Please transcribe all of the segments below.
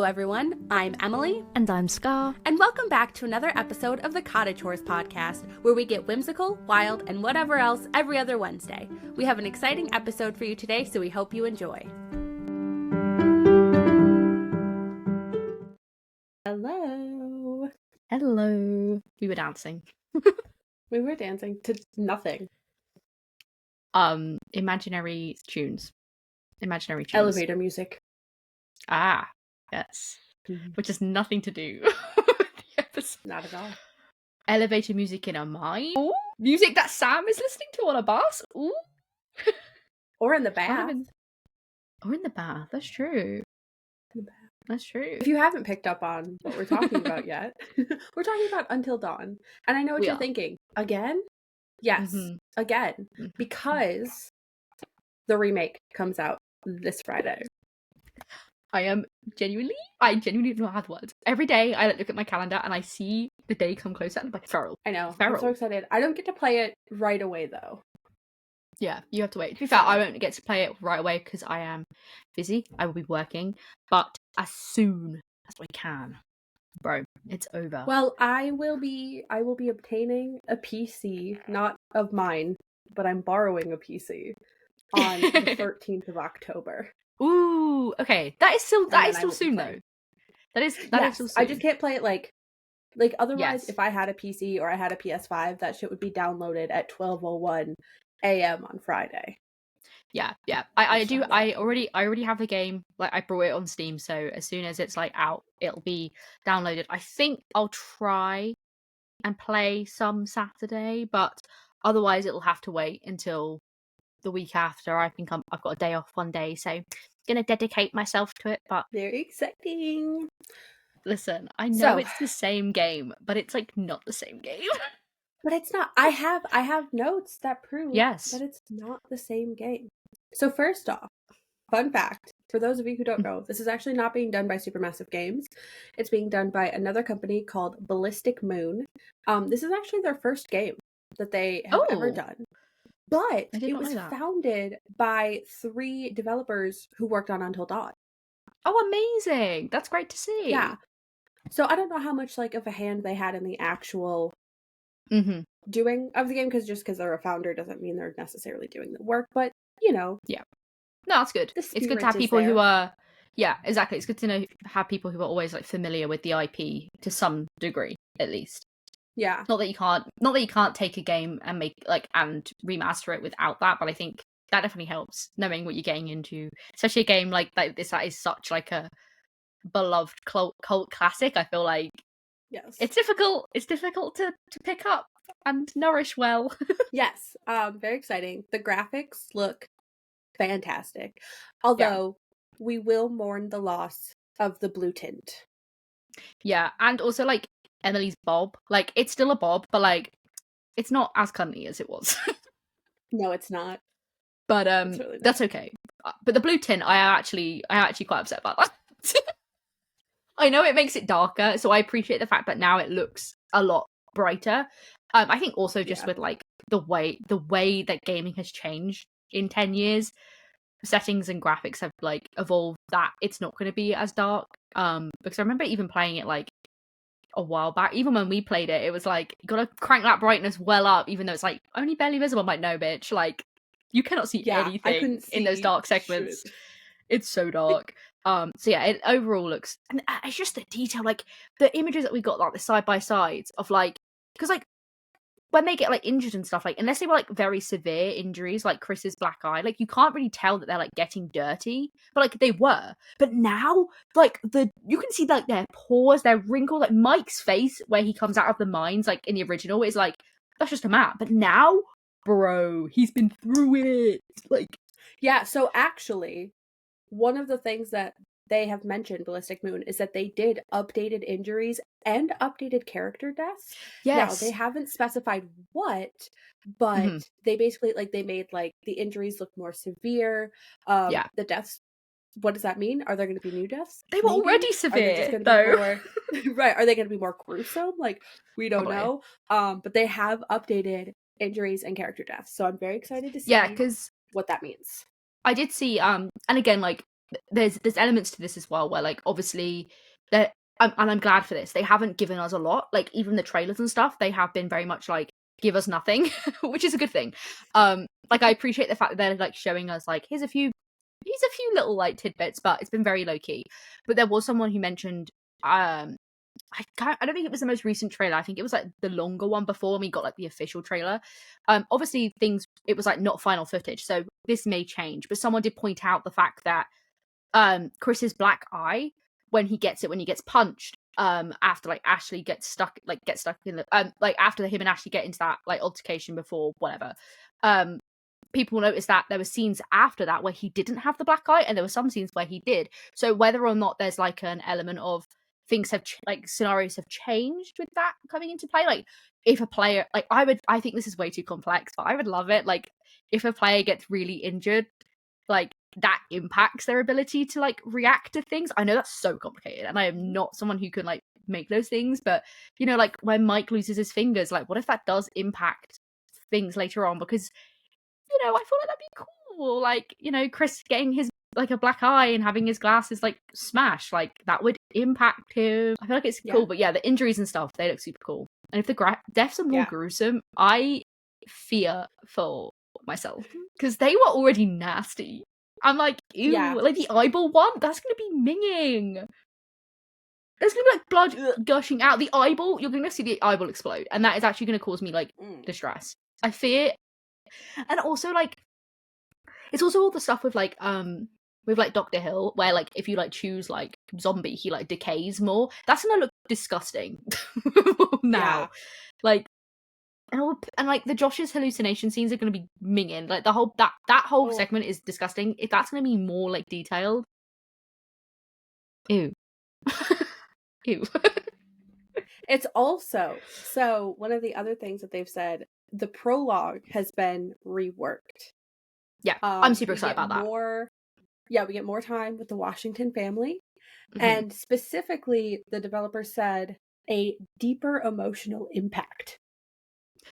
everyone. I'm Emily. And I'm Scar. And welcome back to another episode of the Cottage Horse podcast, where we get whimsical, wild, and whatever else every other Wednesday. We have an exciting episode for you today, so we hope you enjoy. Hello. Hello. We were dancing. We were dancing to nothing. Imaginary tunes. Elevator music. Ah, yes. Mm-hmm. Which has nothing to do with the episode. Not at all. Elevator music in a mine. Ooh. Music that Sam is listening to on a bus. Ooh. Or in the bath. Or in the bath. That's true. That's true. If you haven't picked up on what we're talking about yet, we're talking about Until Dawn. And I know what you're thinking. Again? Yes, again. Mm-hmm. Because the remake comes out this Friday. I genuinely do not have words. Every day I look at my calendar and I see the day come closer and I'm like, feral. I know. I'm so excited. I don't get to play it right away though. Yeah, you have to wait. To be fair, I won't get to play it right away because I am busy. I will be working. But as soon as I can, bro, it's over. Well, I will be obtaining a PC, not of mine, but I'm borrowing a PC on the 13th of October. Ooh, okay. That is still soon though. That is still soon. I just can't play it like otherwise if I had a PC or I had a PS5, that shit would be downloaded at 12:01 a.m. on Friday. Yeah. I already have the game. Like, I brought it on Steam, so as soon as it's like out, it'll be downloaded. I think I'll try and play some Saturday, but otherwise it'll have to wait until the week after. I think I've got a day off one day, so I'm gonna dedicate myself to it. But very exciting. Listen, I know it's the same game, but it's like not the same game. But it's not. I have notes that prove that it's not the same game. So first off, fun fact, for those of you who don't know, this is actually not being done by Supermassive Games. It's being done by another company called Ballistic Moon. This is actually their first game that they have ever done. But it was founded by 3 developers who worked on Until Dawn. Oh, amazing. That's great to see. Yeah. So I don't know how much like of a hand they had in the actual doing of the game, because they're a founder doesn't mean they're necessarily doing the work, but you know. Yeah. No, that's good. It's good to have people who are exactly. It's good to have people who are always like familiar with the IP to some degree, at least. Yeah. Not that you can't take a game and make and remaster it without that, but I think that definitely helps, knowing what you're getting into. Especially a game like this that is such like a beloved cult classic. I feel like it's difficult to pick up and nourish well. Yes. Very exciting. The graphics look fantastic. Although we will mourn the loss of the blue tint. Yeah, and also like Emily's bob. Like, it's still a bob, but like it's not as cunty as it was. No, it's not. But really that's okay. But the blue tint, I actually quite upset about that. I know it makes it darker, so I appreciate the fact that now it looks a lot brighter. I think also just with like the way that gaming has changed in 10 years, settings and graphics have like evolved that it's not going to be as dark. Because I remember even playing it like a while back, even when we played it, it was like, you gotta crank that brightness well up, even though it's like only barely visible. I'm like, no bitch, like you cannot see anything in those dark segments. It's so dark. So yeah, it overall looks, and it's just the detail, like the images that we got, like the side by sides of like, because like when they get like injured and stuff, like unless they were like very severe injuries, like Chris's black eye, like you can't really tell that they're like getting dirty, but like they were. But now, like you can see like their pores, their wrinkles, like Mike's face where he comes out of the mines, like in the original, is like that's just a map. But now, bro, he's been through it. Like, yeah. So actually, one of the things that they have mentioned, Ballistic Moon, is that they did updated injuries and updated character deaths. Yes. Now, they haven't specified what, but they basically, like, they made, like, the injuries look more severe. The deaths, what does that mean? Are there going to be new deaths? They were already severe, though. Right. Are they going to be more gruesome? Like, we don't know. But they have updated injuries and character deaths. So I'm very excited to see what that means. I did see, and again, like, there's elements to this as well where like obviously and I'm glad for this. They haven't given us a lot. Like even the trailers and stuff, they have been very much like give us nothing, which is a good thing. Like I appreciate the fact that they're like showing us like here's a few little like tidbits, but it's been very low key. But there was someone who mentioned I don't think it was the most recent trailer. I think it was like the longer one before we got like the official trailer. Obviously it was like not final footage, so this may change. But someone did point out the fact that Chris's black eye when he gets punched after like Ashley gets stuck in the like after him and Ashley get into that like altercation before whatever. People noticed that there were scenes after that where he didn't have the black eye, and there were some scenes where he did. So whether or not there's like an element of things have like scenarios have changed with that coming into play, like if a player like I think this is way too complex, but I would love it like if a player gets really injured, like that impacts their ability to like react to things. I know that's so complicated, and I am not someone who can like make those things, but you know, like when Mike loses his fingers, like what if that does impact things later on? Because you know, I feel like that'd be cool. Like, you know, Chris getting his like a black eye and having his glasses like smash, like that would impact him. I feel like it's cool, but yeah, the injuries and stuff, they look super cool. And if the deaths are more gruesome, I fear for myself because they were already nasty. I'm like, ew, like the eyeball one, that's gonna be minging. There's gonna be like blood gushing out the eyeball. You're gonna see the eyeball explode, and that is actually gonna cause me like distress. I fear. And also like it's also all the stuff with like Dr. Hill where like if you like choose like zombie he like decays more. That's gonna look disgusting now. Like and like the Josh's hallucination scenes are gonna be minging. Like the whole that whole segment is disgusting. If that's gonna be more like detailed, ew. Ew. It's also so one of the other things that they've said, the prologue has been reworked. Yeah, I'm super excited about that. We get more time with the Washington family. And specifically, the developer said a deeper emotional impact.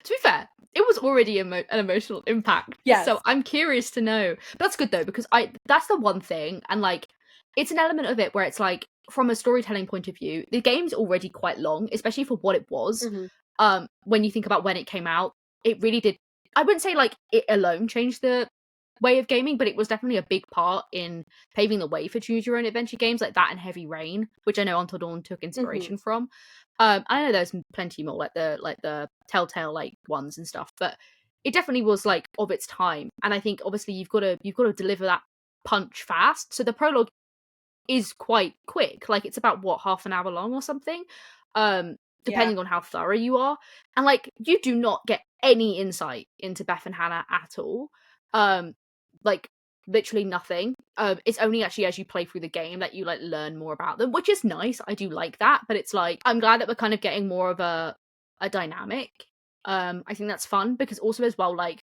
To be fair, it was already an emotional impact. Yes. So I'm curious to know. But that's good though, because that's the one thing. And like, it's an element of it where it's like, from a storytelling point of view, the game's already quite long, especially for what it was. When you think about when it came out, it really did. I wouldn't say like it alone changed the way of gaming, but it was definitely a big part in paving the way for choose your own adventure games like that and Heavy Rain, which I know Until Dawn took inspiration from. I know there's plenty more like the Telltale like ones and stuff, but it definitely was like of its time. And I think obviously you've got to deliver that punch fast. So the prologue is quite quick, like it's about what, half an hour long or something, depending on how thorough you are. And like you do not get any insight into Beth and Hannah at all. Like literally nothing. It's only actually as you play through the game that you like learn more about them, which is nice. I do like that, but it's like I'm glad that we're kind of getting more of a dynamic. I think that's fun because also as well, like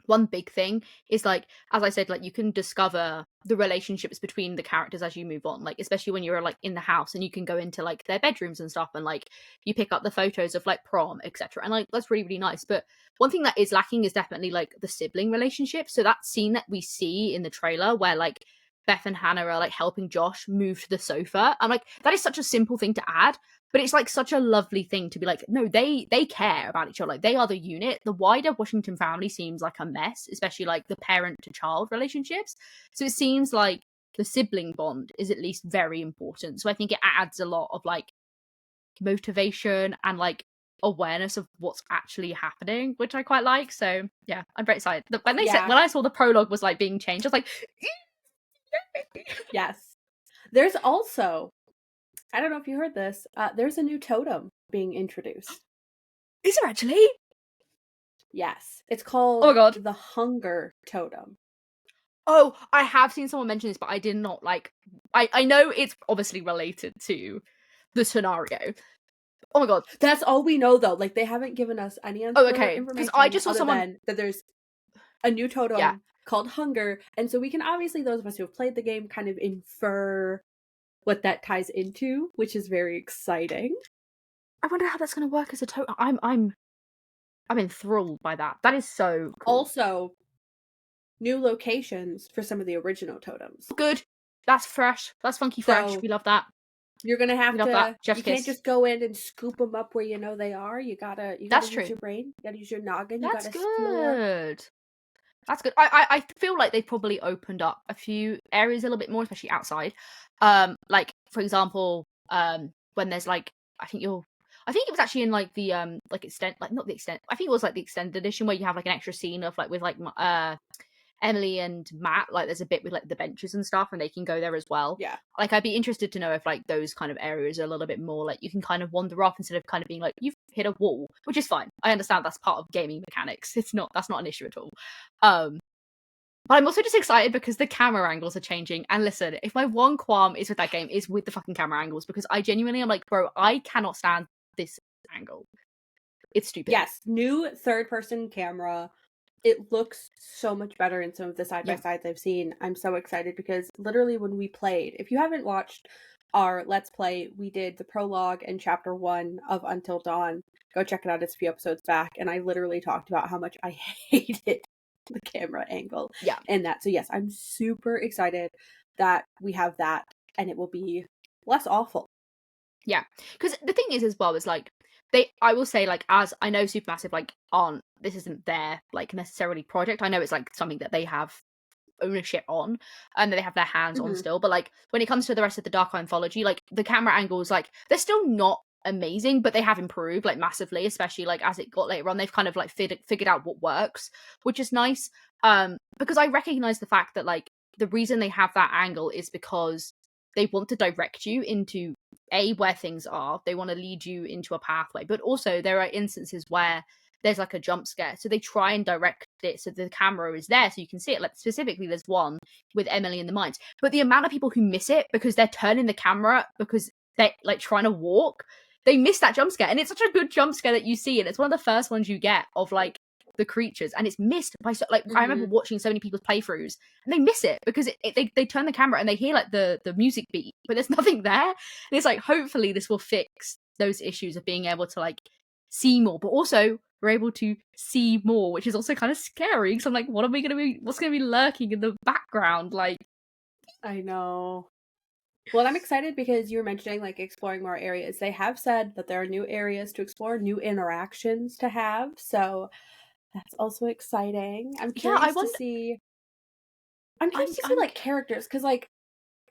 one big thing is like, as I said, like you can discover the relationships between the characters as you move on, like especially when you're like in the house and you can go into like their bedrooms and stuff and like you pick up the photos of like prom, etc. And like that's really, really nice. But one thing that is lacking is definitely like the sibling relationship. So that scene that we see in the trailer where like Beth and Hannah are like helping Josh move to the sofa, I'm like, that is such a simple thing to add, but it's like such a lovely thing to be like, no, they care about each other, like they are the unit. The wider Washington family seems like a mess, especially like the parent to child relationships. So it seems like the sibling bond is at least very important. So I think it adds a lot of like motivation and like awareness of what's actually happening, which I quite like. So yeah, I'm very excited. When I saw the prologue was like being changed, I was like yes. There's also, I don't know if you heard this, there's a new totem being introduced. Is there actually? Yes. It's called the Hunger Totem. Oh, I have seen someone mention this, but I did not like I know it's obviously related to the scenario. Oh my god. That's all we know though. Like they haven't given us any information. Because I just saw someone that there's a new totem called Hunger, and so we can obviously, those of us who have played the game, kind of infer what that ties into, which is very exciting. I wonder how that's going to work as a totem. I'm enthralled by that. That is so cool. Also, new locations for some of the original totems. Good. That's fresh. That's funky fresh. So we love that. You're gonna have to. Chef's You kiss. can't just go in and scoop them up where you know they are. You gotta use your brain. You gotta use your noggin. That's you gotta good. That's good. I feel like they've probably opened up a few areas a little bit more, especially outside. Like for example, when there's like I think it was actually in like the like extent like not the extent I think it was like the extended edition where you have like an extra scene of like with like Emily and Matt, like there's a bit with like the benches and stuff and they can go there as well. Yeah. Like I'd be interested to know if like those kind of areas are a little bit more like you can kind of wander off instead of kind of being like you've hit a wall, which is fine. I understand that's part of gaming mechanics. That's not an issue at all. But I'm also just excited because the camera angles are changing. And listen, if my one qualm is with that game is with the fucking camera angles, because I genuinely am like, bro, I cannot stand this angle. It's stupid. Yes, new third-person camera. It looks so much better in some of the side-by-sides I've seen. I'm so excited because literally when we played, if you haven't watched our Let's Play, we did the prologue and chapter 1 of Until Dawn. Go check it out, it's a few episodes back. And I literally talked about how much I hated the camera angle in that. So yes, I'm super excited that we have that and it will be less awful. Yeah, because the thing is as well is like I will say like as I know Supermassive like this isn't their like necessarily project. I know it's like something that they have ownership on and that they have their hands on still, but like when it comes to the rest of the Dark Anthology, like the camera angles like they're still not amazing, but they have improved like massively, especially like as it got later on. They've kind of like figured out what works, which is nice. Because I recognize the fact that like the reason they have that angle is because they want to direct you into where things are. They want to lead you into a pathway, but also there are instances where there's like a jump scare, so they try and direct it so the camera is there so you can see it. Like specifically there's one with Emily in the mines, but the amount of people who miss it because they're turning the camera because they're like trying to walk, they miss that jump scare. And it's such a good jump scare that you see, and it's one of the first ones you get of like the creatures, and it's missed by I remember watching so many people's playthroughs and they miss it because they turn the camera and they hear like the music beat, but there's nothing there. And it's like hopefully this will fix those issues of being able to like see more, but also we're able to see more, which is also kind of scary because I'm like, what's gonna be lurking in the background? Like, I know. Well, I'm excited because you were mentioning like exploring more areas. They have said that there are new areas to explore, new interactions to have, so that's also exciting. I'm curious to see like characters, because like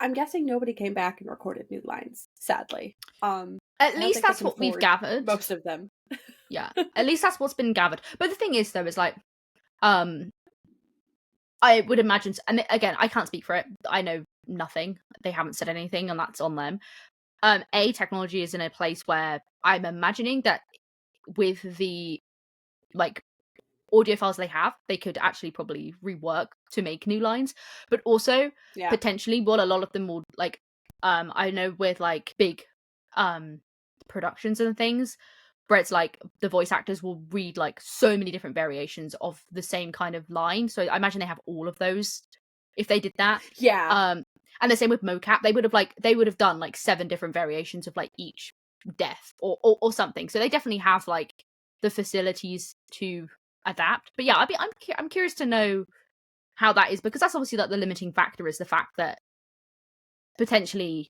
I'm guessing nobody came back and recorded new lines, sadly. At least that's what we've gathered. Most of them. Yeah, at least that's what's been gathered. But the thing is, though, is like, I would imagine, and again, I can't speak for it. I know nothing. They haven't said anything, and that's on them. Technology is in a place where I'm imagining that with the like audio files they have, they could actually probably rework to make new lines. But also potentially, what a lot of them will like. I know with like big productions and things, where it's like the voice actors will read like so many different variations of the same kind of line. So I imagine they have all of those if they did that. Yeah. And the same with mocap. They would have done like 7 different variations of like each death or something. So they definitely have like the facilities to adapt. But yeah, I'm curious to know how that is, because that's obviously like the limiting factor is the fact that potentially,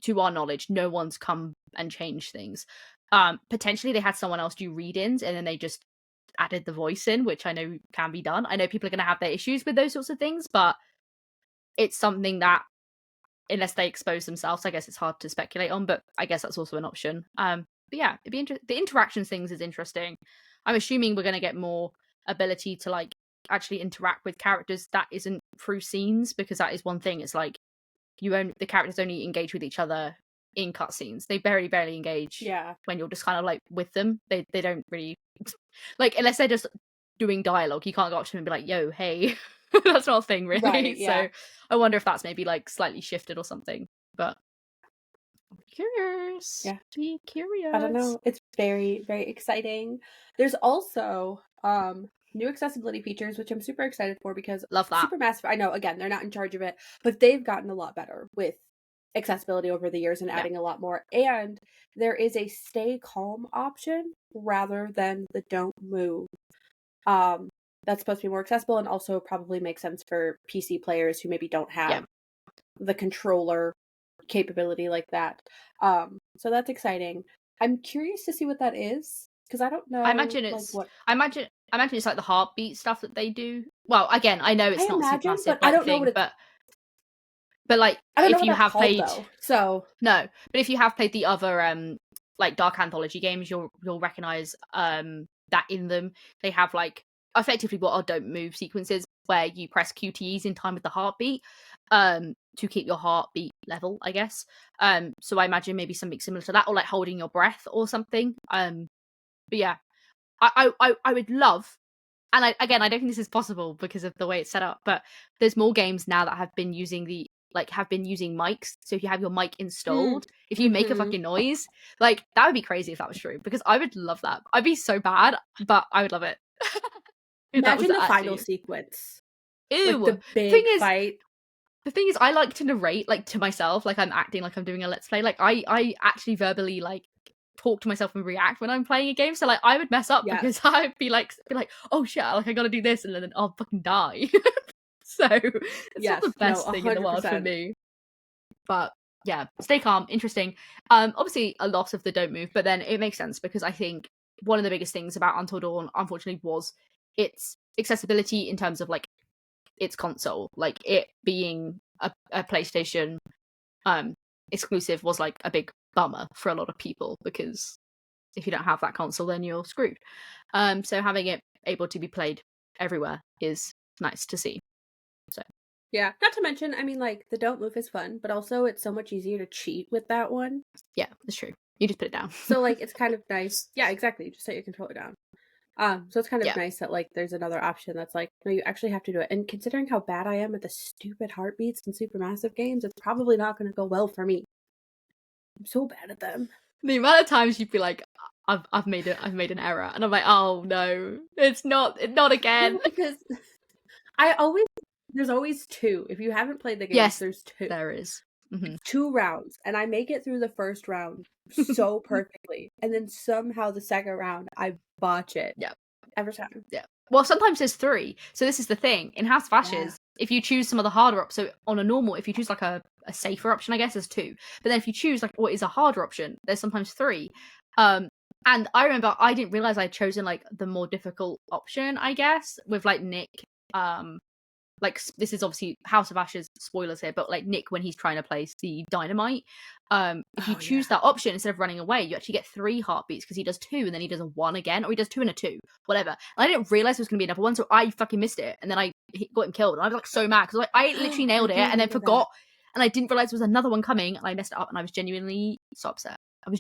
to our knowledge, no one's come and changed things. Potentially they had someone else do read-ins and then they just added the voice in, which I know can be done. I know people are going to have their issues with those sorts of things, but it's something that, unless they expose themselves, I guess it's hard to speculate on, but I guess that's also an option. But yeah, it'd be the interactions things is interesting. I'm assuming we're going to get more ability to like actually interact with characters that isn't through scenes, because that is one thing. It's like the characters only engage with each other in cutscenes. They barely engage when you're just kind of like with them. They don't really like, unless they're just doing dialogue, you can't go up to them and be like, yo, hey. That's not a thing, really. Right, yeah. So I wonder if that's maybe like slightly shifted or something. But I'm curious. Yeah. Be curious. I don't know. It's very, very exciting. There's also new accessibility features, which I'm super excited for because love that. Supermassive, I know, again, they're not in charge of it, but they've gotten a lot better with accessibility over the years and adding a lot more. And there is a stay calm option rather than the don't move. That's supposed to be more accessible and also probably makes sense for PC players who maybe don't have the controller capability like that. So that's exciting. I'm curious to see what that is because I don't know. I imagine it's like the heartbeat stuff that they do. Well, again, I know it's not Supermassive, but like, I don't know thing, what it's. But like, I don't know if what you that's have called, played, though. So no, but if you have played the other like Dark Anthology games, you'll recognize that in them they have like effectively what are don't move sequences where you press QTEs in time with the heartbeat to keep your heartbeat level, I guess. So I imagine maybe something similar to that, or like holding your breath or something. But yeah, I would love, and I don't think this is possible because of the way it's set up, but there's more games now that have been using mics. So if you have your mic installed, if you make a fucking noise, like, that would be crazy if that was true, because I would love that. I'd be so bad, but I would love it. Imagine the final sequence. Ew. Like the big fight. The thing is, I like to narrate, like, to myself, like I'm acting like I'm doing a let's play. Like, I actually verbally, like, talk to myself and react when I'm playing a game. So, like, I would mess up because I'd be like, oh shit, like, I gotta do this, and then I'll fucking die. So it's not the best thing in the world for me. But yeah, stay calm, interesting. Obviously a lot of the don't move, but then it makes sense because I think one of the biggest things about Until Dawn, unfortunately, was its accessibility in terms of like its console. Like, it being a PlayStation exclusive was like a big bummer for a lot of people, because if you don't have that console, then you're screwed. So having it able to be played everywhere is nice to see. So yeah, not to mention, I mean, like, the don't move is fun, but also it's so much easier to cheat with that one. Yeah, that's true. You just put it down. So like, it's kind of nice. Yeah, exactly. You just set your controller down. So it's kind of nice that like there's another option that's like, no, you actually have to do it. And considering how bad I am at the stupid heartbeats in Supermassive games, it's probably not going to go well for me. I'm so bad at them. The amount of times you'd be like, I've made an error, and I'm like, oh no, it's not again. No, because there's always two. If you haven't played the game, there's two. There is. Mm-hmm. 2 rounds, and I make it through the first round so perfectly, and then somehow the second round I botch it. Yeah, every time. Yeah. Well, sometimes there's 3. So this is the thing in House of Ashes. If you choose some of the harder options, so on a normal, if you choose like a safer option, I guess there's 2. But then if you choose like what is a harder option, there's sometimes 3. And I remember I didn't realize I'd chosen like the more difficult option, I guess, with like Nick. Like, this is obviously House of Ashes spoilers here, but like Nick, when he's trying to place the dynamite, if you choose that option instead of running away, you actually get 3 heartbeats, because he does 2 and then he does a 1 again, or he does 2 and a 2, whatever. And I didn't realize there was gonna be another one, so I fucking missed it, and then I got him killed, and I was like so mad because like, I literally nailed it and then forgot, and I didn't realize there was another one coming, and I messed it up, and I was genuinely so upset. I was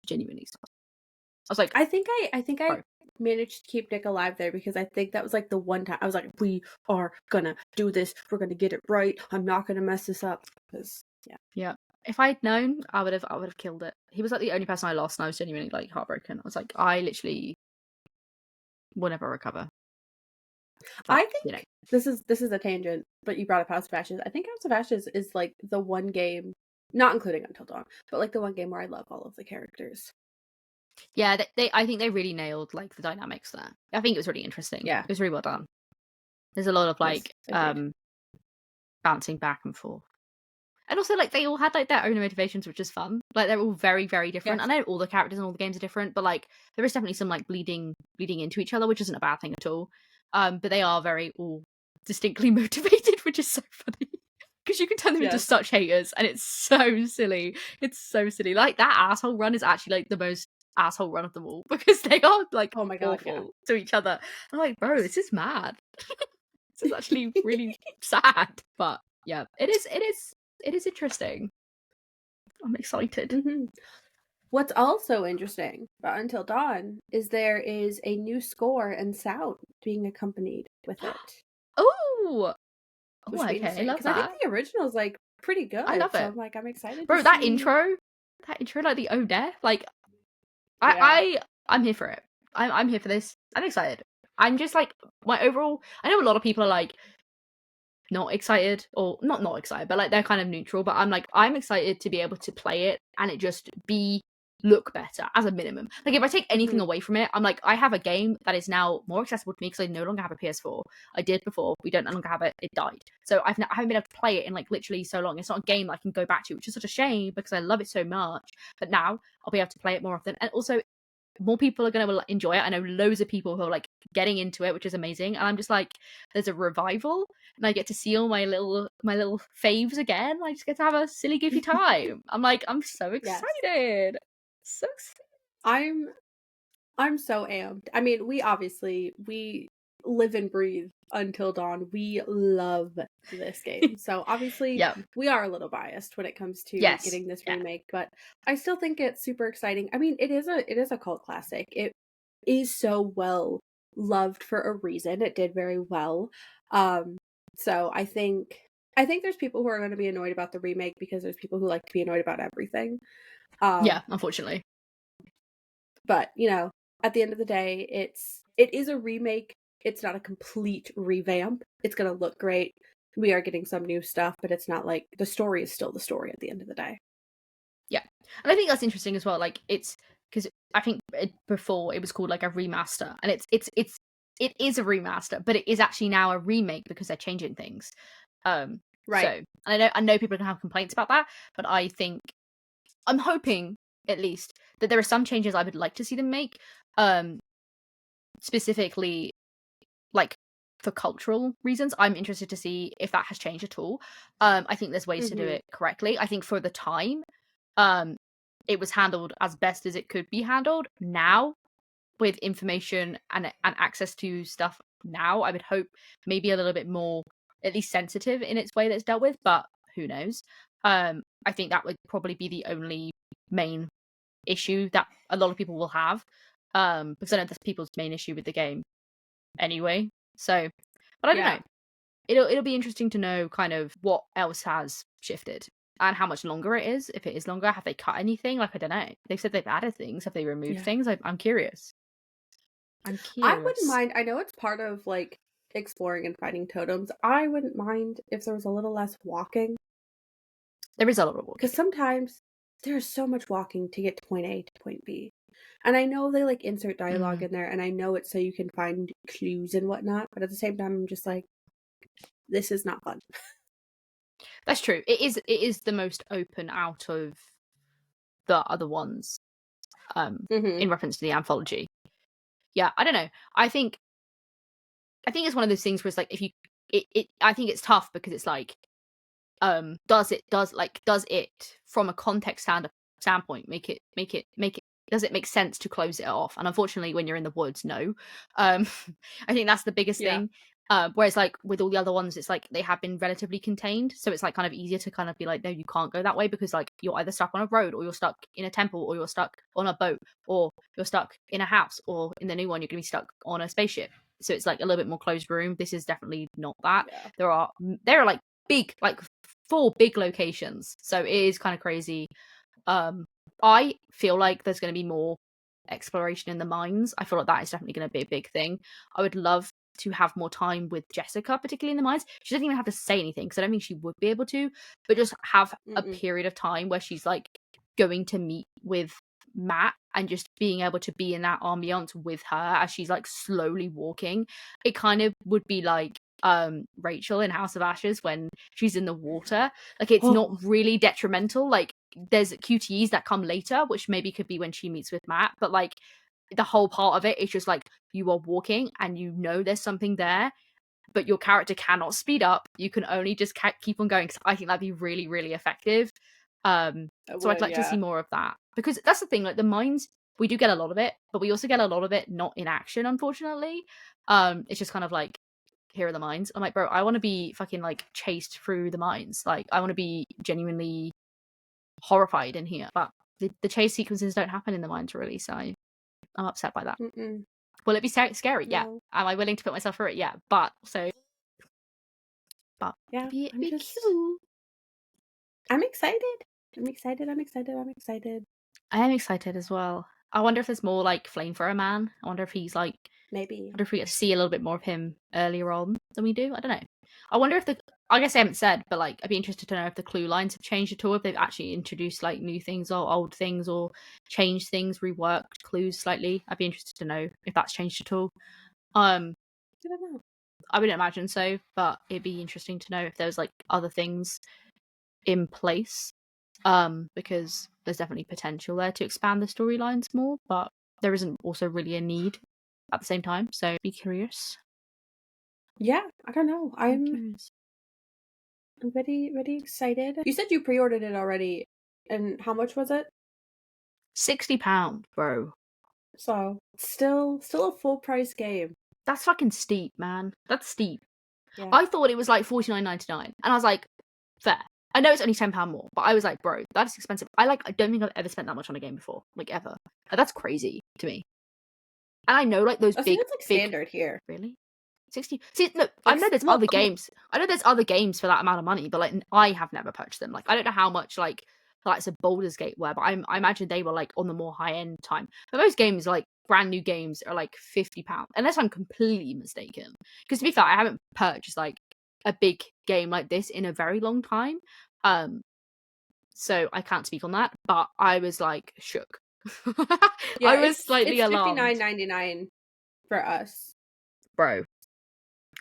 like, I think I managed to keep Nick alive there, because I think that was like the one time I was like, we are gonna do this, we're gonna get it right, I'm not gonna mess this up. Because yeah, if I'd known, I would have killed it. He was like the only person I lost, and I was genuinely like heartbroken. I was like, I literally will never recover. But, I think this is a tangent, but you brought up House of Ashes. I think House of Ashes is like the one game, not including Until Dawn, but like the one game where I love all of the characters. Yeah, I think they really nailed like the dynamics there. I think it was really interesting. Yeah, it was really well done. There's a lot of like bouncing back and forth, and also like they all had like their own motivations, which is fun. Like, they're all very, very different. I know all the characters in all the games are different, but like there is definitely some like bleeding into each other, which isn't a bad thing at all. But they are very all distinctly motivated, which is so funny. Because you can turn them into such haters, and it's so silly. It's so silly. Like, that asshole run is actually like the most asshole run of them all, because they are like, oh my god, awful to each other. I'm like, bro, this is mad. This is actually really sad. But yeah, it is interesting. I'm excited. Mm-hmm. What's also interesting about Until Dawn is there is a new score and sound being accompanied with it. Oh, okay, I love that. I think the original is like pretty good. I love it. I'm like, I'm excited. Bro, that intro, like the Oh Death, like, I'm here for it. I'm here for this. I'm excited. I'm just like, my overall, I know a lot of people are like not excited, or not excited, but like they're kind of neutral, but I'm like, I'm excited to be able to play it and it just be look better as a minimum. Like if I take anything away from it, I'm like, I have a game that is now more accessible to me because I no longer have a PS4. I did before. We don't no longer have it. It died. So I haven't been able to play it in like literally so long. It's not a game that I can go back to, which is such a shame because I love it so much. But now I'll be able to play it more often. And also more people are going to enjoy it. I know loads of people who are like getting into it, which is amazing. And I'm just like, there's a revival, and I get to see all my little faves again. I just get to have a silly goofy time. I'm like, I'm so excited. Yes. So excited. I'm so amped. I mean, we live and breathe Until Dawn. We love this game. So obviously we are a little biased when it comes to getting this remake, but I still think it's super exciting. I mean, it is a cult classic. It is so well loved for a reason. It did very well. So I think there's people who are going to be annoyed about the remake because there's people who like to be annoyed about everything. Unfortunately. But, you know, at the end of the day, it is a remake. It's not a complete revamp. It's going to look great. We are getting some new stuff, but it's not like the story is still the story at the end of the day. Yeah. And I think that's interesting as well. Like it's because I think before it was called like a remaster, and it is a remaster, but it is actually now a remake because they're changing things. Right. So I know people can have complaints about that, but I'm hoping at least that there are some changes I would like to see them make. Specifically, like for cultural reasons, I'm interested to see if that has changed at all. I think there's ways to do it correctly. I think for the time, it was handled as best as it could be handled. Now, with information and access to stuff now, I would hope maybe a little bit more, at least sensitive in its way that's dealt with, but who knows. I think that would probably be the only main issue that a lot of people will have, because I know that's people's main issue with the game anyway. So, but I don't know. It'll be interesting to know kind of what else has shifted and how much longer it is. If it is longer, have they cut anything? Like, I don't know. They've said they've added things. Have they removed things? I'm curious. I wouldn't mind. I know it's part of like exploring and finding totems. I wouldn't mind if there was a little less walking. There is a lot of walking. Because sometimes there's so much walking to get to point A to point B. And I know they like insert dialogue in there, and I know it's so you can find clues and whatnot, but at the same time I'm just like, this is not fun. That's true. It is the most open out of the other ones, in reference to the anthology. Yeah, I don't know. I think it's one of those things where it's like, if you I think it's tough because it's like, does it from a context standpoint make it does it make sense to close it off? And unfortunately, when you're in the woods, no. I think that's the biggest thing. Whereas like with all the other ones, it's like they have been relatively contained, so it's like kind of easier to kind of be like, no, you can't go that way, because like you're either stuck on a road, or you're stuck in a temple, or you're stuck on a boat, or you're stuck in a house, or in the new one you're gonna be stuck on a spaceship. So it's like a little bit more closed room. This is definitely not that. There are like big, like 4 big locations, so it is kind of crazy. I feel like there's going to be more exploration in the mines. I feel like that is definitely going to be a big thing. I would love to have more time with Jessica, particularly in the mines. She doesn't even have to say anything, because I don't think she would be able to, but just have a period of time where she's like going to meet with Matt and just being able to be in that ambiance with her as she's like slowly walking. It kind of would be like Rachel in House of Ashes when she's in the water. Like, it's not really detrimental. Like, there's QTEs that come later, which maybe could be when she meets with Matt, but like the whole part of it is just like, you are walking and you know there's something there, but your character cannot speed up. You can only just keep on going. I think that'd be really, really effective. So I'd like to see more of that, because that's the thing, like the mines, we do get a lot of it, but we also get a lot of it not in action, unfortunately. It's just kind of like, here are the mines. I'm like, bro, I want to be fucking like chased through the mines. Like, I want to be genuinely horrified in here. But the chase sequences don't happen in the mines, really, so I'm upset by that. Will it be scary? Yeah. Am I willing to put myself through it? Yeah. But yeah, it'd be cute. I'm excited. I'm excited. I am excited as well. I wonder if there's more like Flamethrower Man. I wonder if he's like, maybe. I wonder if we get to see a little bit more of him earlier on than we do. I don't know. I wonder if I guess they haven't said, but like I'd be interested to know if the clue lines have changed at all, if they've actually introduced like new things or old things or changed things, reworked clues slightly. I'd be interested to know if that's changed at all. I don't know. I wouldn't imagine so, but it'd be interesting to know if there's like other things in place. Because there's definitely potential there to expand the storylines more, but there isn't also really a need at the same time. So I'd be curious. Yeah, I don't know. I'm curious. very, very excited. You said you pre-ordered it already, and how much was it? £60, bro. So still a full price game. That's fucking steep, man. That's steep. Yeah. I thought it was like $49.99, and I was like, fair. I know it's only £10 more, but I was like, bro, that's expensive. I don't think I've ever spent that much on a game before, like ever. That's crazy to me. And I know like those big, that's like standard here. Really? 60. See, no, I know there's other games. I know there's other games for that amount of money, but like I have never purchased them. Like I don't know how much like it's a Baldur's Gate were, but I imagine they were like on the more high end time. But most games, like brand new games, are like £50, unless I'm completely mistaken. Because to be fair, I haven't purchased like a big game like this in a very long time. So I can't speak on that. But I was like shook. Yeah, I was slightly alarmed. It's $59.99 for us, bro.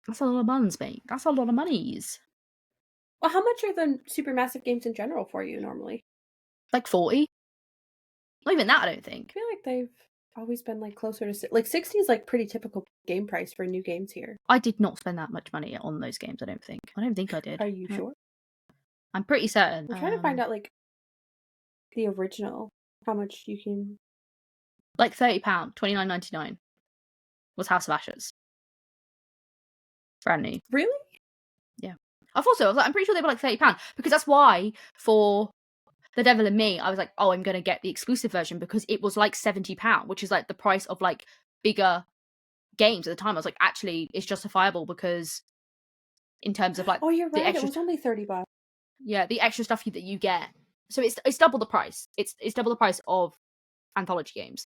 That's a lot of monies, mate. That's a lot of monies. Well, how much are the Supermassive games in general for you normally? Like 40. Not even that, I don't think. I feel like they've always been like closer to like 60 is like pretty typical game price for new games here. I did not spend that much money on those games, I don't think. I don't think I did. Are you sure? I'm pretty certain. I'm trying to find out like the original, how much you can. Like £30, $29.99 was House of Ashes. Brand new. Really? Yeah. I thought so. I was like, I'm pretty sure they were like £30 because that's why for The Devil in Me, I was like, oh, I'm going to get the exclusive version because it was like £70, which is like the price of like bigger games at the time. I was like, actually, it's justifiable because in terms of like, oh, you're right. It was only $30. Yeah, the extra stuff that you get. So it's double the price. It's double the price of anthology games.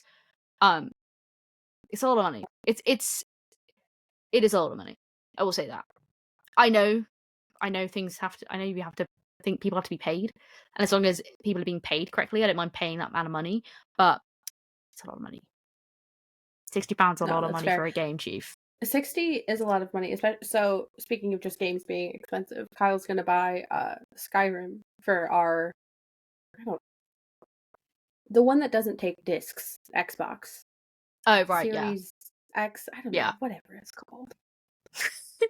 It's a lot of money. It is a lot of money. I will say that. I know things have to. I know you have to think people have to be paid, and as long as people are being paid correctly, I don't mind paying that amount of money. But it's a lot of money. £60 a lot of money for a game, Chief. 60 is a lot of money. So speaking of just games being expensive, Kyle's gonna buy Skyrim for our the one that doesn't take discs, Xbox. Oh right, Series X, I don't know, whatever it's called.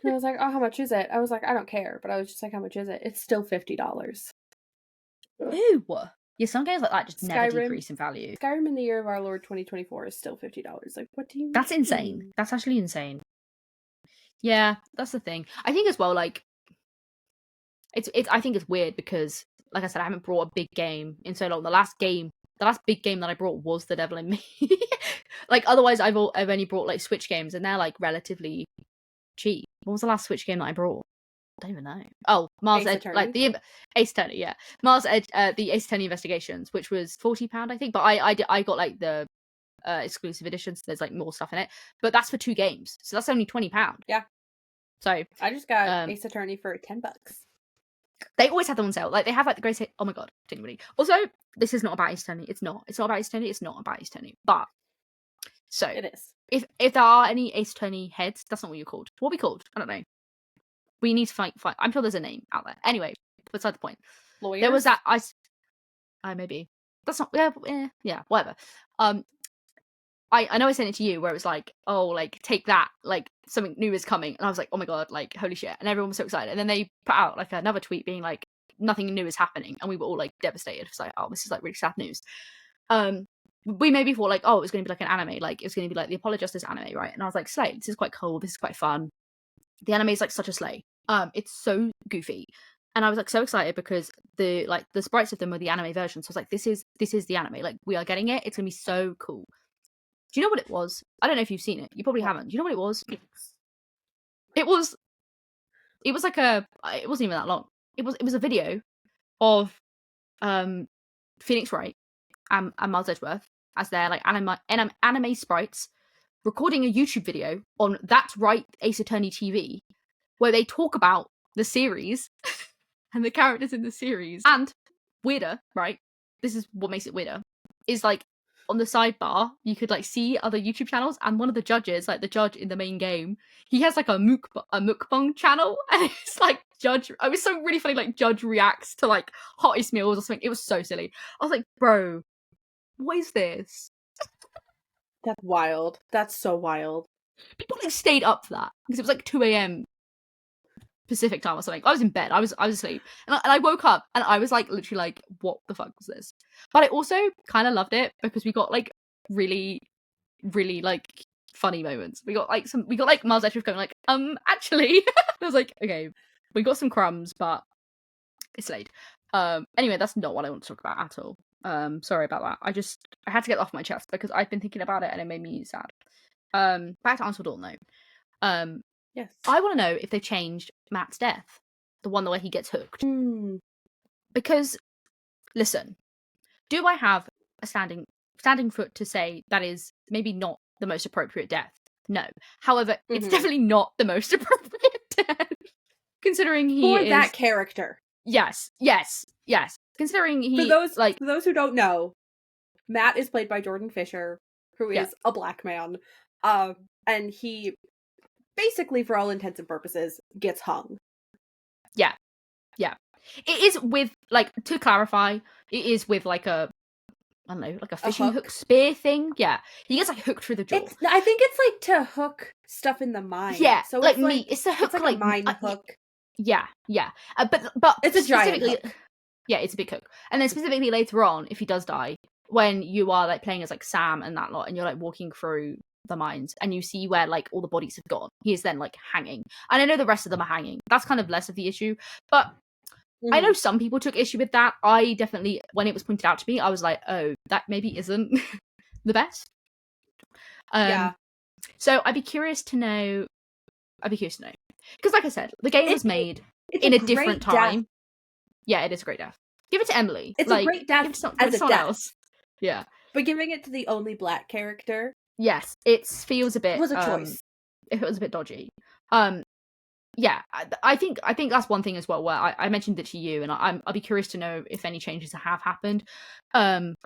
And I was like, oh, how much is it? I was like, I don't care, but I was just like, how much is it? It's still $50. Ew. Yeah, some games like that just never decrease in value. Skyrim in the year of our Lord 2024 is still $50. Like, what do you That's mean? insane. That's actually insane. Yeah, that's the thing. I think as well, like, it's. I think it's weird because, like I said, I haven't brought a big game in so long. The last big game that I brought was The Devil in Me. Like, otherwise, I've only brought like Switch games, and they're like relatively cheap. What was the last Switch game that I brought? I don't even know. Oh, Mars Edge, like the Ace Attorney, yeah, Mars Edge, the Ace Attorney Investigations, which was £40, I think. But I got like the exclusive edition, so there's like more stuff in it. But that's for 2 games, so that's only £20. Yeah. So I just got Ace Attorney for $10. They always have them on sale. Like they have like the greatest. Oh my god, genuinely. Also, this is not about Ace Attorney. It's not. It's not about Ace Attorney. It's not about Ace Attorney. But so it is. If there are any Ace Attorney heads, that's not what you're called. What are we called? I don't know. We need to fight. I'm sure there's a name out there. Anyway, beside the point. Lawyers? There was that maybe that's not. Yeah, whatever. I know I sent it to you where it was like, oh, like take that, like something new is coming, and I was like, oh my god, like holy shit, and everyone was so excited, and then they put out like another tweet being like, nothing new is happening, and we were all like devastated. It's like, oh, this is like really sad news. We maybe thought like, oh, it was going to be like an anime, like it was going to be like the Apollo Justice anime, right? And I was like, slay, this is quite cool, this is quite fun. The anime is like such a slay. It's so goofy. And I was like so excited because the sprites of them are the anime version. So I was like, this is the anime. Like we are getting it. It's gonna be so cool. Do you know what it was? I don't know if you've seen it. You probably haven't. Do you know what it was? It was like it wasn't even that long. It was a video of Phoenix Wright and Miles Edgeworth as their like anime sprites recording a YouTube video on That's Right Ace Attorney TV where they talk about the series and the characters in the series. And weirder, right? This is what makes it weirder. Is like on the sidebar, you could like see other YouTube channels, and one of the judges, like the judge in the main game, he has like a mukbang channel, and it's like judge. It was so really funny. Like judge reacts to like hottest meals or something. It was so silly. I was like, bro, what is this? That's wild. That's so wild. People like stayed up for that because it was like 2 a.m. Pacific time or something. I was in bed. I was asleep, and I woke up and I was like literally like, what the fuck was this? But I also kind of loved it because we got like really, really like funny moments. We got like Miles Edgeworth going like, actually, I was like, okay, we got some crumbs, but it's late. Anyway, that's not what I want to talk about at all. Sorry about that. I had to get it off my chest because I've been thinking about it and it made me sad. Back to Until Dawn though. Yes. I want to know if they changed Matt's death, the one where he gets hooked. Because, listen, do I have a standing foot to say that is maybe not the most appropriate death? No. However, it's definitely not the most appropriate death, considering he is... For that character. Yes. Considering he... For those who don't know, Matt is played by Jordan Fisher, who is a black man, and he... basically, for all intents and purposes, gets hung. Yeah. It is with, like, to clarify, it is with, like, I don't know, like a fishing hook spear thing. Yeah. He gets, like, hooked through the jaw. I think it's, like, to hook stuff in the mine. Yeah, so like meat. It's a hook, it's like a mine hook. Yeah. But it's a giant hook. Yeah, it's a big hook. And then specifically later on, if he does die, when you are, like, playing as, like, Sam and that lot, and you're, like, walking through the mines and you see where like all the bodies have gone, he is then like hanging, and I know the rest of them are hanging. That's kind of less of the issue, but I know some people took issue with that. I definitely, when it was pointed out to me, I was like, oh, that maybe isn't the best. So I'd be curious to know because like I said, the game was made in a different time. Death. Yeah, it is a great death. Give it to Emily. It's like, a great death as a death. Else. Yeah, but giving it to the only black character, yes, it feels a bit... It was a choice. If it was a bit dodgy. Yeah, I think that's one thing as well, where I mentioned it to you, and I'll be curious to know if any changes have happened. And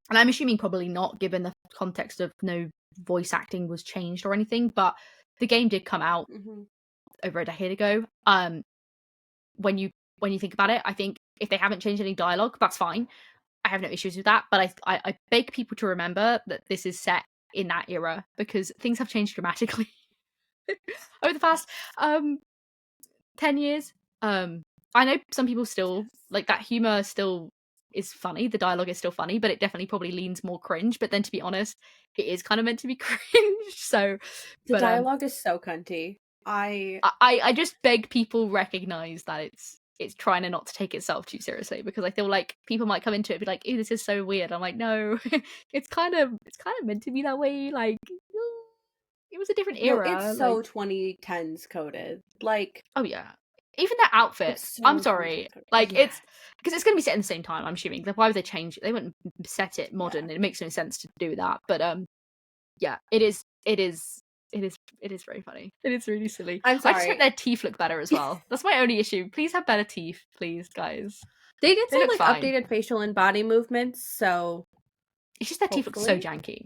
I'm assuming probably not, given the context of no voice acting was changed or anything, but the game did come out over a decade ago. When you think about it, I think if they haven't changed any dialogue, that's fine. I have no issues with that, but I beg people to remember that this is set in that era, because things have changed dramatically over the past 10 years. I know some people still like that humor still is funny, the dialogue is still funny, but it definitely probably leans more cringe. But then, to be honest, it is kind of meant to be cringe. So the dialogue is so cunty. I just beg people recognize that it's trying to not to take itself too seriously, because I feel like people might come into it and be like, "Ew, this is so weird." I'm like, no, it's kind of meant to be that way. Like, it was a different era. No, it's so 2010s coded. Like, oh yeah, even that outfit. So I'm sorry, like it's because it's going to be set in the same time. I'm assuming. Like, why would they change it? They wouldn't set it modern. It makes no sense to do that. But yeah, it is very funny. It is really silly. I'm sorry. I just hope their teeth look better as well. That's my only issue. Please have better teeth, please, guys. They did say like fine. Updated facial and body movements, so it's just their teeth look so janky.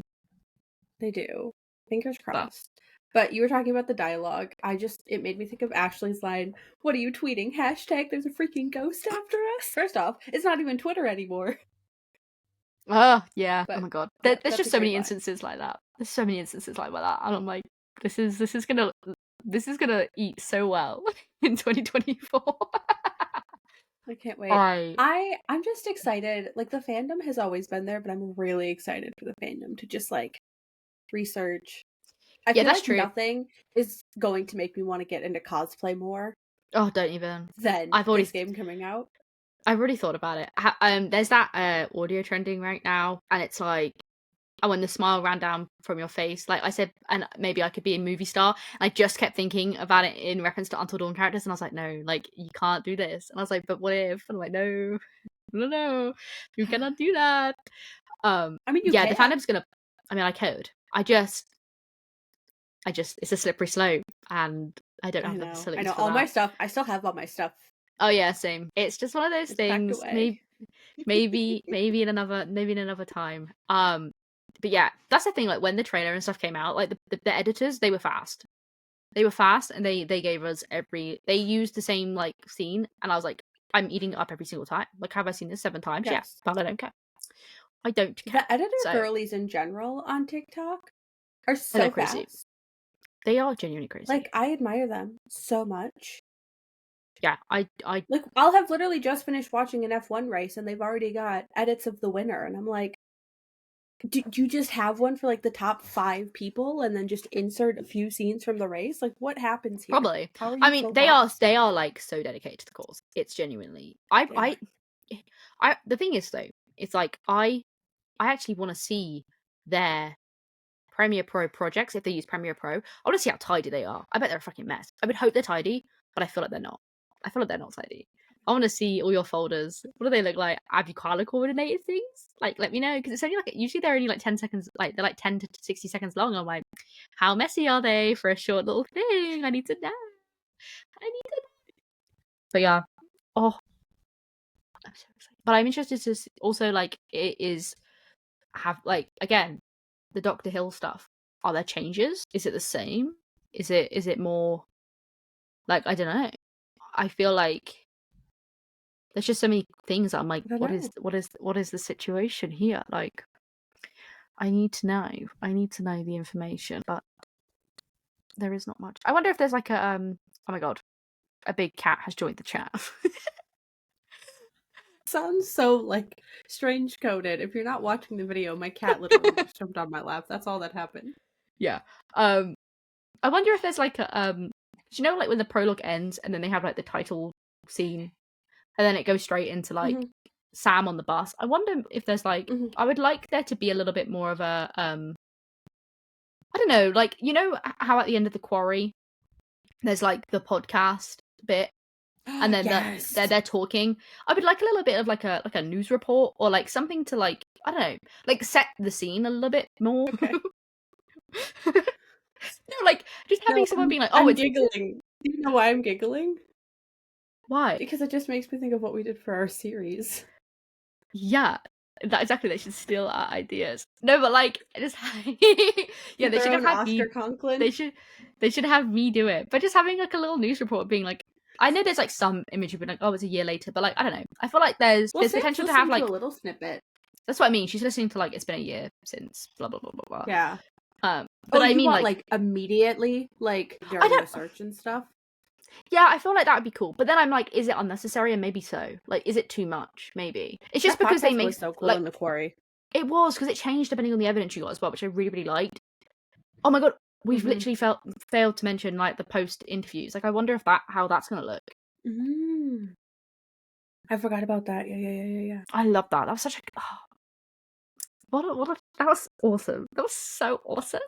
They do. Fingers crossed. But you were talking about the dialogue. It made me think of Ashley's line, "What are you tweeting? Hashtag there's a freaking ghost after us." First off, it's not even Twitter anymore. Oh, yeah. But, oh my god. There's just so many instances like that. There's so many instances like that. And I'm like, this is gonna eat so well in 2024. I can't wait. I'm just excited. Like, the fandom has always been there, but I'm really excited for the fandom to just like research. I feel that's like true. Nothing is going to make me want to get into cosplay more. Oh, don't even. Then this game coming out. I've already thought about it. There's that audio trending right now, and it's like, when the smile ran down from your face, like I said, and maybe I could be a movie star. And I just kept thinking about it in reference to Until Dawn characters, and I was like, no, like, you can't do this. And I was like, but what if? And I'm like, no, you cannot do that. I mean, the fandom's gonna. I mean, I could. I just, it's a slippery slope, and I don't have the facilities I know for all that. my stuff. I still have all my stuff. Oh yeah, same. It's just one of those things. Maybe in another time. But yeah, that's the thing. Like when the trailer and stuff came out, like the editors, they were fast. They were fast, and they gave us they used the same like scene, and I was like, I'm eating it up every single time. Like, have I seen this 7 times? Yes, but I don't care. I don't care. The editor girlies in general on TikTok are they're so crazy. fast. They are genuinely crazy. Like, I admire them so much. Yeah, I like, I'll have literally just finished watching an F1 race, and they've already got edits of the winner, and I'm like, do you just have one for like the top 5 people and then just insert a few scenes from the race? Like, what happens here? Probably. How are you I mean, so they fast? are like so dedicated to the cause. It's genuinely. I the thing is though, it's like I actually want to see their Premiere Pro projects if they use Premiere Pro. I want to see how tidy they are. I bet they're a fucking mess. I would hope they're tidy, but I feel like they're not. I feel like they're not tidy. I want to see all your folders. What do they look like? Have you color coordinated things? Like, let me know, because it's only like usually they're only like 10 seconds. Like they're like 10 to 60 seconds long. I'm like, how messy are they for a short little thing? I need to know. But yeah, oh, I'm so excited. But I'm interested to also like it is have like again the Dr. Hill stuff. Are there changes? Is it the same? Is it more like I don't know. I feel like there's just so many things that I'm like, what is the situation here? Like, I need to know. I need to know the information, but there is not much. I wonder if there's like a oh my god, a big cat has joined the chat. Sounds so like strange coded. If you're not watching the video, my cat literally just jumped on my lap. That's all that happened. Yeah. I wonder if there's like a do you know like when the prologue ends and then they have like the title scene and then it goes straight into like Sam on the bus. I wonder if there's like I would like there to be a little bit more of a I don't know, like you know how at the end of The Quarry there's like the podcast bit and then they're talking. I would like a little bit of like a news report or like something to like I don't know, like set the scene a little bit more. Okay. No, like just having someone being like, "Oh, I'm giggling." Do you know why I'm giggling? Why? Because it just makes me think of what we did for our series. Yeah, exactly. They should steal our ideas. No, but like just yeah, they should have had Oscar Conklin. They should have me do it. But just having like a little news report being like, I know there's like some imagery, but like, oh, it's a year later. But like, I don't know. I feel like there's potential to have like a little snippet. That's what I mean. She's listening to like it's been a year since blah blah blah blah blah. Yeah. But I mean like immediately, like during the search and stuff. Yeah, I feel like that would be cool. But then I'm like, is it unnecessary? And maybe so. Like, is it too much? Maybe. It's just because they make so cool in The Quarry. It was because it changed depending on the evidence you got as well, which I really really liked. Oh my god, we've literally failed to mention like the post interviews. Like, I wonder if how that's gonna look. I forgot about that. Yeah. I love that. That was such a that was awesome. That was so awesome.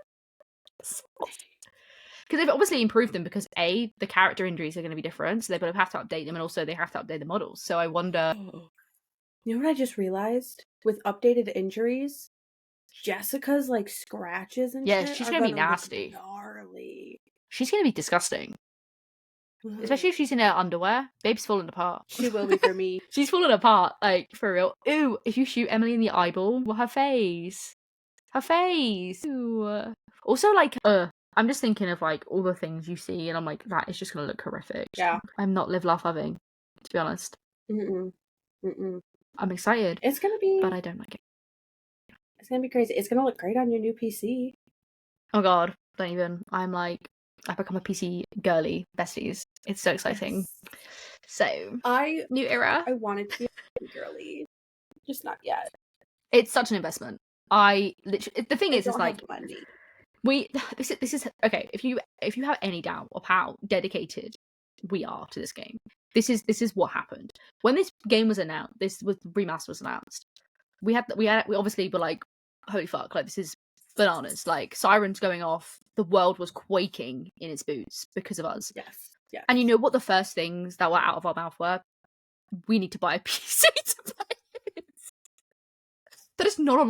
Because they've obviously improved them because A, the character injuries are going to be different, so they both have to update them, and also they have to update the models. So I wonder. You know what I just realized? With updated injuries, Jessica's like scratches and shit she's gonna be nasty. Gnarly. She's gonna be disgusting. Especially if she's in her underwear. Babe's falling apart. She will be for me. She's falling apart, like, for real. Ooh, if you shoot Emily in the eyeball, well, her face. Ooh. Also, like, I'm just thinking of, like, all the things you see, and I'm like, that is just gonna look horrific. Yeah. I'm not live, laugh, loving, to be honest. I'm excited. It's gonna be... But I don't like it. It's gonna be crazy. It's gonna look great on your new PC. Oh god, don't even. I'm like... I've become a PC girly, besties. It's so exciting. Yes. So, new era. I wanted to be a girly, just not yet. It's such an investment. I literally. The thing is like money. This is okay. If you have any doubt of how dedicated we are to this game, this is what happened when this game was announced. This was remaster was announced. We obviously were like, holy fuck! Like this is bananas. Like sirens going off. The world was quaking in its boots because of us. Yes. And you know what the first things that were out of our mouth were? We need to buy a PC to play it. That is not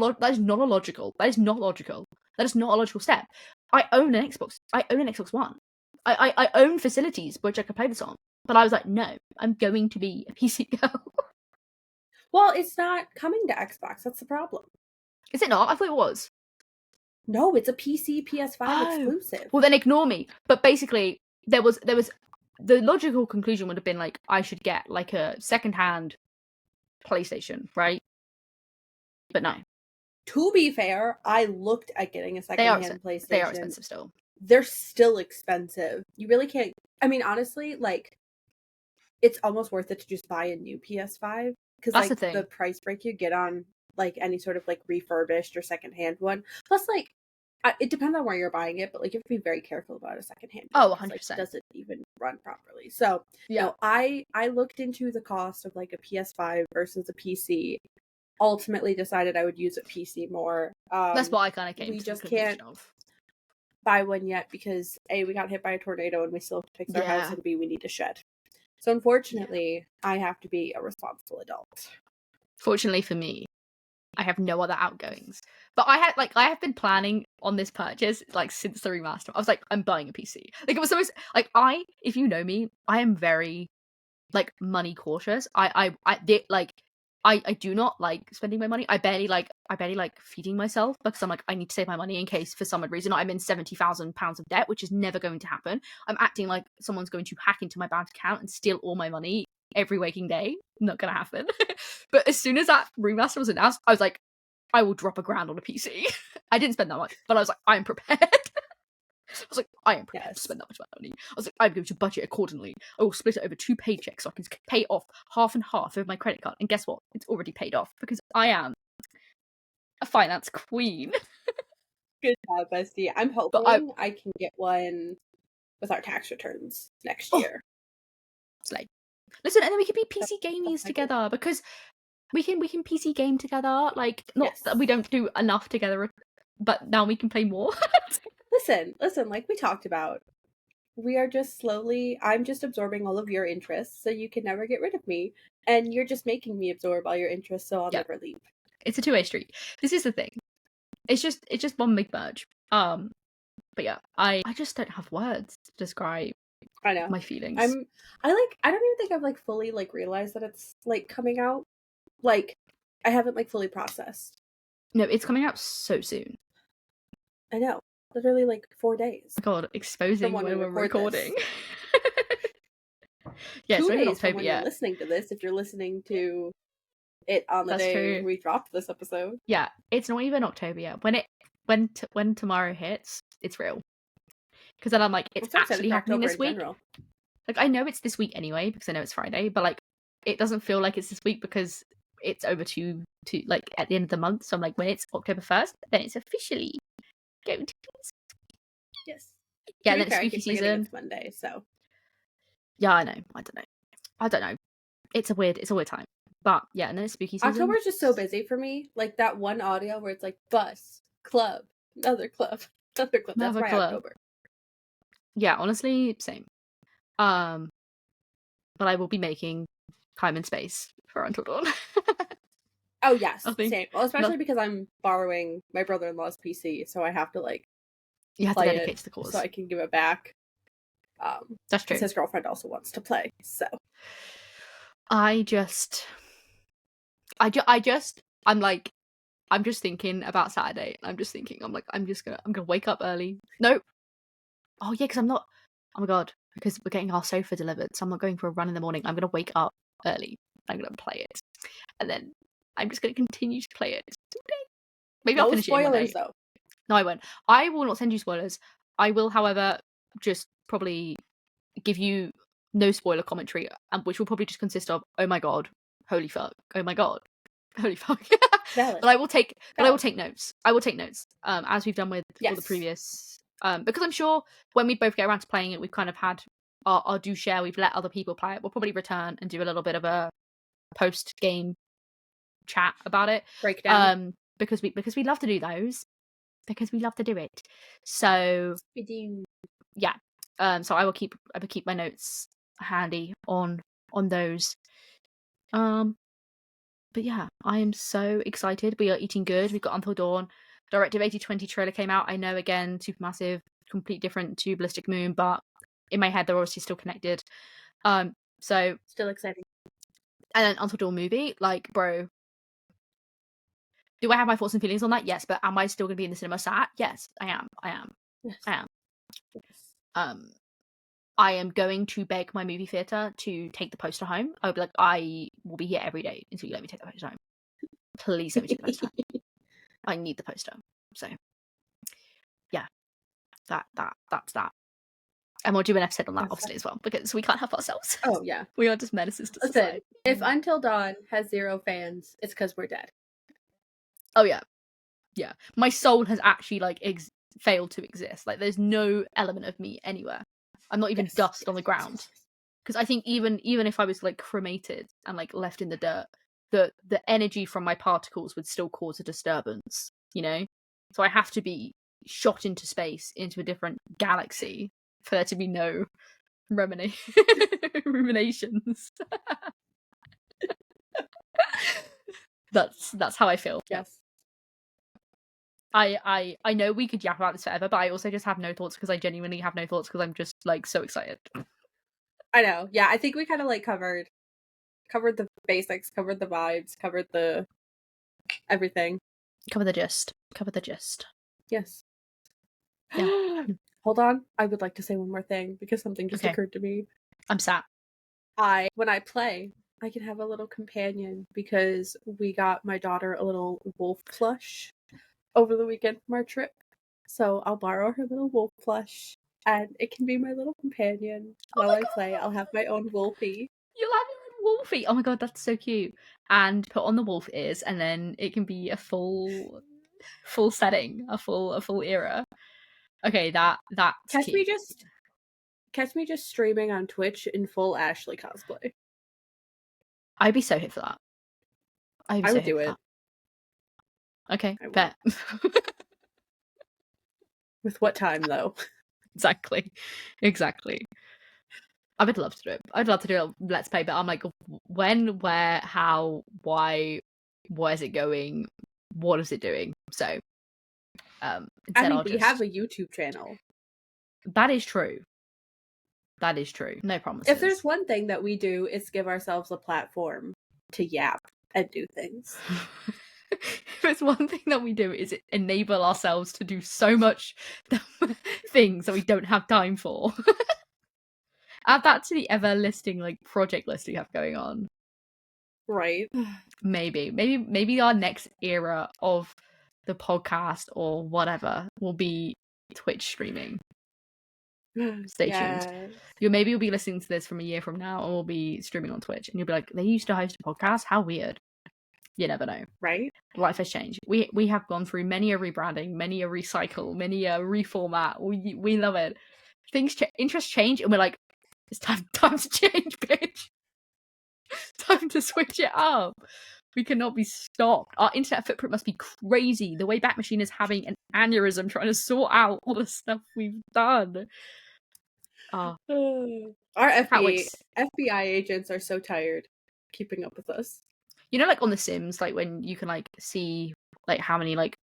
logical step. I own an Xbox. I own an Xbox One. I own facilities which I could play this on. But I was like, no, I'm going to be a PC girl. Well, it's not coming to Xbox. That's the problem. Is it not? I thought it was. No, it's a PC PS5 exclusive. Well, then ignore me. But basically, there was the logical conclusion would have been like I should get like a secondhand PlayStation, right? But no. To be fair, I looked at getting a secondhand PlayStation. They are expensive still. They're still expensive. You really can't. I mean, honestly, like, it's almost worth it to just buy a new PS5 because like the price break you get on like any sort of like refurbished or secondhand one. Plus, like, it depends on where you're buying it, but like you have to be very careful about a secondhand. Oh, 100%. Like, does it even run properly? So, yeah, no, I looked into the cost of like a PS5 versus a PC. Ultimately decided I would use a PC more. That's what I kind of came to. We just can't buy one yet because A, we got hit by a tornado and we still have to fix our house, and B, we need to shed. So unfortunately, I have to be a responsible adult. Fortunately for me, I have no other outgoings. But I have been planning on this purchase like since the remaster. I was like, I'm buying a PC. Like it was always like if you know me, I am very like money cautious. I do not like spending my money. I barely like feeding myself because I'm like, I need to save my money in case for some odd reason I'm in £70,000 of debt, which is never going to happen. I'm acting like someone's going to hack into my bank account and steal all my money every waking day. Not gonna happen. But as soon as that remaster was announced, I was like, I will drop £1,000 on a PC. I didn't spend that much, but I was like, I am prepared. I was like, I am prepared to spend that much money. I was like, I'm going to budget accordingly. I will split it over 2 paychecks so I can pay off half and half of my credit card. And guess what? It's already paid off because I am a finance queen. Good job, bestie. I'm hoping I can get one with our tax returns next year. It's like, listen, and then we can be PC gamies together because we can PC game together. Like, not that we don't do enough together, but now we can play more. Listen, like we talked about, we are just I'm just absorbing all of your interests, so you can never get rid of me, and you're just making me absorb all your interests, so I'll never leave. It's a two-way street. This is the thing. It's just one big merge. But yeah, I just don't have words to describe my feelings. I don't even think I've like fully like realized that it's like coming out. Like, I haven't like fully processed. No, it's coming out so soon. I know. Literally like 4 days. God, exposing when we're recording. Yeah, 2 days from when you're listening to this, if you're listening to it on the day we dropped this episode. Yeah, it's not even October yet. When tomorrow hits, it's real. Because then I'm like, it's actually happening this week. Like, I know it's this week anyway, because I know it's Friday, but like, it doesn't feel like it's this week because it's over to like at the end of the month. So I'm like, when it's October 1st, then it's officially going to be. Yes. Yeah, and then it's spooky season. It's Monday, so. Yeah, I know. I don't know. It's a weird time. But yeah, and then it's spooky season. October's just so busy for me. Like that one audio where it's like bus, club, another club, another club. That's my October. Yeah, honestly, same. But I will be making time and space for Until Dawn. Oh yes, same. Well, especially because I'm borrowing my brother-in-law's PC, so I have to like. You have to dedicate to the cause, so I can give it back. That's true. His girlfriend also wants to play, so. I'm just thinking about Saturday. I'm gonna wake up early. No. Oh yeah, because I'm not. Oh my god, because we're getting our sofa delivered, so I'm not going for a run in the morning. I'm gonna wake up early. I'm gonna play it, and then I'm just gonna continue to play it today. Maybe I'll finish it in one day. Though. No, I won't. I will not send you spoilers. I will, however, just probably give you no spoiler commentary, which will probably just consist of, oh my god, holy fuck, oh my god, holy fuck. But I will take notes. I will take notes, as we've done with all the previous, because I'm sure when we both get around to playing it, we've kind of had our do share. We've let other people play it. We'll probably return and do a little bit of a post game chat about it, breakdown, because we love to do those. Because we love to do it. So we do. Yeah. So I will keep my notes handy on those. But yeah, I am so excited. We are eating good. We've got Until Dawn. Directive 8020 trailer came out. I know, again, Supermassive, complete different to Ballistic Moon, but in my head they're obviously still connected. So still exciting. And then Until Dawn movie, like, bro, do I have my thoughts and feelings on that? Yes, but am I still gonna be in the cinema sat? Yes, I am. Yes. I am. Yes. I am going to beg my movie theatre to take the poster home. I would be like, I will be here every day until you let me take the poster home. Please let me take the poster home. I need the poster. So yeah. That's that. And we'll do an episode on that, obviously, as well, because we can't help ourselves. Oh yeah. We are just menaces to society. If Until Dawn has 0 fans, it's because we're dead. Oh yeah. Yeah. My soul has actually like failed to exist. Like there's no element of me anywhere. I'm not even dust on the ground. Because I think even if I was like cremated and like left in the dirt, the energy from my particles would still cause a disturbance, you know? So I have to be shot into space, into a different galaxy, for there to be no ruminations. That's how I feel. Yes. I know we could yap about this forever, but I also just have no thoughts because I genuinely have no thoughts because I'm just like so excited. I know. Yeah, I think we kind of like covered the basics, covered the vibes, covered the everything. Cover the gist. Yes. Yeah. Hold on. I would like to say one more thing because something just occurred to me. I'm sat. When I play, I can have a little companion because we got my daughter a little wolf plush over the weekend from our trip. So I'll borrow her little wolf plush and it can be my little companion while I play. I'll have my own wolfie. You'll have your own wolfie. Oh my god, that's so cute. And put on the wolf ears, and then it can be a full setting, a full era. Okay, that's cute. Catch me just streaming on Twitch in full Ashley cosplay. I'd be so hit for that. I would do it. Okay, bet. With what time though? Exactly. I would love to do it. I'd love to do a Let's Play, but I'm like, when, where, how, why, where's it going? What is it doing? So, instead we have a YouTube channel. That is true. No promises. If there's one thing that we do, it's give ourselves a platform to yap and do things. If it's one thing that we do, is it enable ourselves to do so much things that we don't have time for. Add that to the ever listing like project list we have going on. Right. Maybe our next era of the podcast or whatever will be Twitch streaming. Stay tuned. Maybe you'll be listening to this from a year from now and we'll be streaming on Twitch and you'll be like, they used to host a podcast? How weird. You never know. Right? Life has changed. We have gone through many a rebranding, many a recycle, many a reformat. We love it. Interests change and we're like, it's time to change, bitch. Time to switch it up. We cannot be stopped. Our internet footprint must be crazy. The Wayback Machine is having an aneurysm trying to sort out all the stuff we've done. Our FBI agents are so tired keeping up with us. You know, like on The Sims, like when you can like see like how many like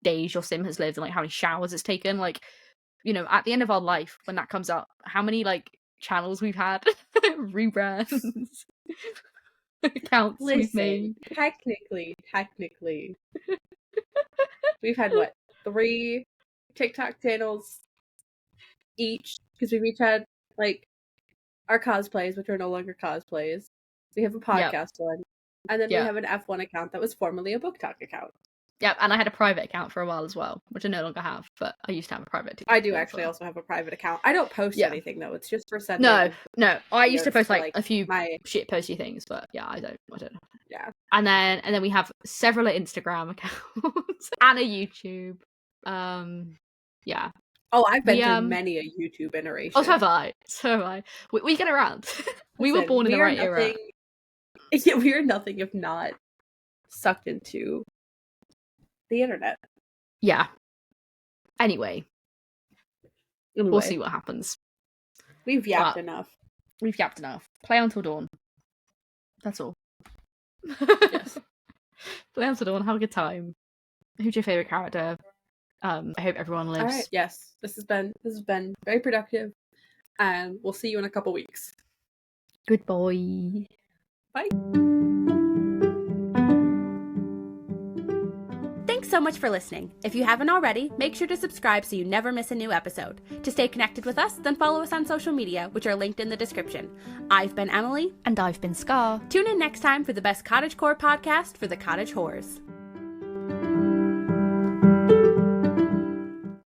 days your sim has lived and like how many showers it's taken. Like, you know, at the end of our life, when that comes up, how many like channels we've had, rebrands, accounts we've made. Technically, we've had what, 3 TikTok channels each because we've each had like our cosplays, which are no longer cosplays. We have a podcast one, and then we have an F1 account that was formerly a Book Talk account. Yeah, and I had a private account for a while as well, which I no longer have, but I used to have a private account. I do actually also have a private account. I don't post anything though; it's just for sending. No. I used to post like a few shit posty things, but yeah, I don't. Yeah. And then we have several Instagram accounts and a YouTube. Yeah. Oh, I've been through many a YouTube iteration. Oh, so have I. We get around. We were born in the right era. Yeah, we are nothing if not sucked into the internet. Yeah. Anyway. We'll see what happens. We've yapped enough. Play Until Dawn. That's all. Yes. Play Until Dawn. Have a good time. Who's your favorite character? I hope everyone lives. All right. Yes. This has been very productive. And we'll see you in a couple weeks. Goodbye. Bye. Thanks so much for listening. If you haven't already, make sure to subscribe so you never miss a new episode. To stay connected with us, then follow us on social media, which are linked in the description. I've been Emily. And I've been Scar. Tune in next time for the best cottagecore podcast for the cottage whores.